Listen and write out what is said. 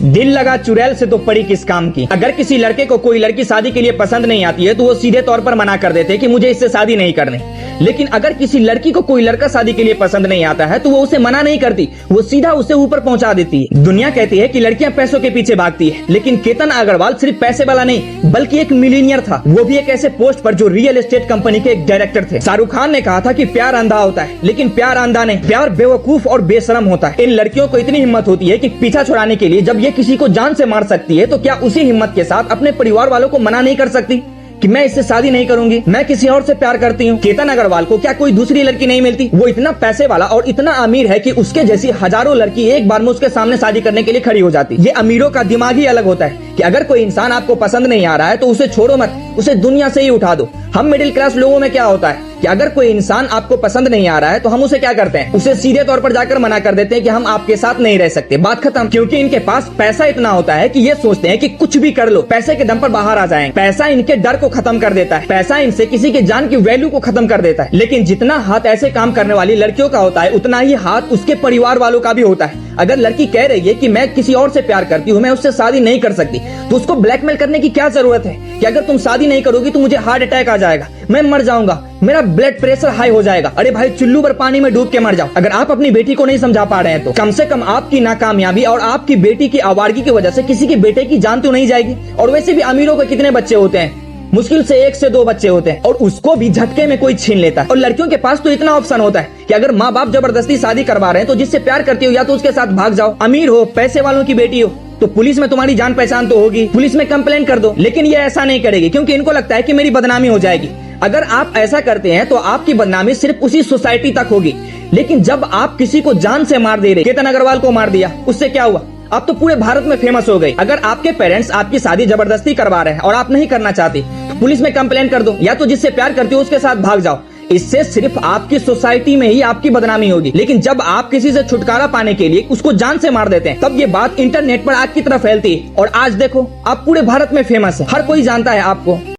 दिल लगा चुड़ैल से तो पड़ी किस काम की। अगर किसी लड़के को कोई लड़की शादी के लिए पसंद नहीं आती है तो वो सीधे तौर पर मना कर देते कि मुझे इससे शादी नहीं करनी। लेकिन अगर किसी लड़की को कोई लड़का शादी के लिए पसंद नहीं आता है तो वो उसे मना नहीं करती, वो सीधा उसे ऊपर पहुंचा देती है। दुनिया कहती है कि लड़कियां पैसों के पीछे भागती है, लेकिन केतन अग्रवाल सिर्फ पैसे वाला नहीं बल्कि एक मिलीनियर था। वो भी एक ऐसे पोस्ट पर जो रियल एस्टेट कंपनी के एक डायरेक्टर थे। शाहरुख खान ने कहा था कि प्यार अंधा होता है, लेकिन प्यार अंधा नहीं, प्यार बेवकूफ और बेशरम होता है। इन लड़कियों को इतनी हिम्मत होती है कि पीछा छुड़ाने के लिए जब ये किसी को जान से मार सकती है तो क्या उसी हिम्मत के साथ अपने परिवार वालों को मना नहीं कर सकती कि मैं इससे शादी नहीं करूंगी, मैं किसी और से प्यार करती हूँ। केतन अग्रवाल को क्या कोई दूसरी लड़की नहीं मिलती? वो इतना पैसे वाला और इतना अमीर है कि उसके जैसी हजारों लड़की एक बार में उसके सामने शादी करने के लिए खड़ी हो जाती। ये अमीरों का दिमाग ही अलग होता है कि अगर कोई इंसान आपको पसंद नहीं आ रहा है तो उसे छोड़ो मत, उसे दुनिया से ही उठा दो। हम मिडिल क्लास लोगों में क्या होता है कि अगर कोई इंसान आपको पसंद नहीं आ रहा है तो हम उसे क्या करते हैं, उसे सीधे तौर पर जाकर मना कर देते हैं कि हम आपके साथ नहीं रह सकते, बात खत्म। क्योंकि इनके पास पैसा इतना होता है कि ये सोचते हैं कि कुछ भी कर लो, पैसे के दम पर बाहर आ जाएंगे। पैसा इनके डर को खत्म कर देता है, पैसा इनसे किसी के जान की वैल्यू को खत्म कर देता है। लेकिन जितना हाथ ऐसे काम करने वाली लड़कियों का होता है उतना ही हाथ उसके परिवार वालों का भी होता है। अगर लड़की कह रही है कि मैं किसी और से प्यार करती हूँ, मैं उससे शादी नहीं कर सकती, तो उसको ब्लैकमेल करने की क्या जरूरत है कि अगर तुम शादी नहीं करोगी तो मुझे हार्ट अटैक आ जाएगा, मैं मर जाऊंगा, मेरा ब्लड प्रेशर हाई हो जाएगा। अरे भाई, चुल्लू पर पानी में डूब के मर जाओ। अगर आप अपनी बेटी को नहीं समझा पा रहे हैं तो कम से कम आपकी नाकामयाबी और आपकी बेटी की आवारगी की वजह से किसी के बेटे की जान तो नहीं जाएगी। और वैसे भी अमीरों के कितने बच्चे होते हैं, मुश्किल से 1 से 2 बच्चे होते हैं और उसको भी झटके में कोई छीन लेता है। और लड़कियों के पास तो इतना ऑप्शन होता है कि अगर माँ बाप जबरदस्ती शादी करवा रहे हैं तो जिससे प्यार करती हो या तो उसके साथ भाग जाओ। अमीर हो, पैसे वालों की बेटी हो तो पुलिस में तुम्हारी जान पहचान तो होगी, पुलिस में कंप्लेन कर दो। लेकिन ये ऐसा नहीं करेगी क्योंकि इनको लगता है कि मेरी बदनामी हो जाएगी। अगर आप ऐसा करते हैं तो आपकी बदनामी सिर्फ उसी सोसाइटी तक होगी। लेकिन जब आप किसी को जान से मार दे रहे, केतन अग्रवाल को मार दिया, उससे क्या हुआ? आप तो पूरे भारत में फेमस हो गई। अगर आपके पेरेंट्स आपकी शादी जबरदस्ती करवा रहे हैं और आप नहीं करना चाहती तो पुलिस में कंप्लेन कर दो, या तो जिससे प्यार करती हो उसके साथ भाग जाओ। इससे सिर्फ आपकी सोसाइटी में ही आपकी बदनामी होगी। लेकिन जब आप किसी से छुटकारा पाने के लिए उसको जान से मार देते हैं तब ये बात इंटरनेट पर आग की तरह फैलती है और आज देखो आप पूरे भारत में फेमस है, हर कोई जानता है आपको।